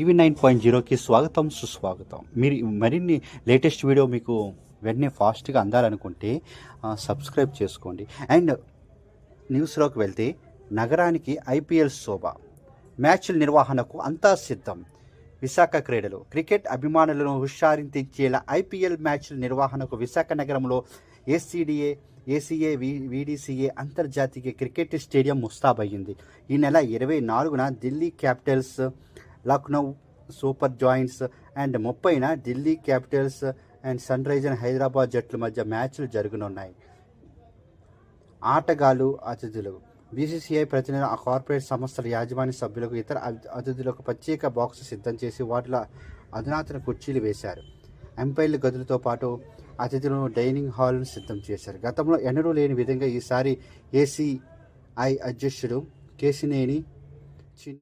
TV 9.0కి స్వాగతం సుస్వాగతం. మీరు మరిన్ని లేటెస్ట్ వీడియో మీకు వెంటనే ఫాస్ట్గా అందాలనుకుంటే సబ్స్క్రైబ్ చేసుకోండి. అండ్ న్యూస్లోకి వెళ్తే నగరానికి ఐపీఎల్ శోభ, మ్యాచ్ల నిర్వహణకు అంతా సిద్ధం. విశాఖ క్రీడలు క్రికెట్ అభిమానులను హుషారించేలా ఐపీఎల్ మ్యాచ్ల నిర్వహణకు విశాఖ నగరంలో ఏసీఏ వీడీసీఏ అంతర్జాతీయ క్రికెట్ స్టేడియం ముస్తాబయ్యింది. ఈ నెల 24న Delhi Capitals, Lucknow Super Giants and 30న Delhi Capitals and Sunrisers Hyderabad జట్ల మధ్య మ్యాచ్లు జరగనున్నాయి. ఆటగాళ్లు, అతిథులు, బీసీసీఐ ప్రతినిధులు, కార్పొరేట్ సంస్థల యాజమాన్య సభ్యులకు, ఇతర అతిథులకు ప్రత్యేక బాక్స్ సిద్ధం చేసి వాటిలో అధునాతన కుర్చీలు వేశారు. ఎంపైర్ల గదులతో పాటు అతిథులను డైనింగ్ హాల్ను సిద్ధం చేశారు. గతంలో ఎన్నడూ లేని విధంగా ఈసారి ఏసీఐ అధ్యక్షుడు కేశినేని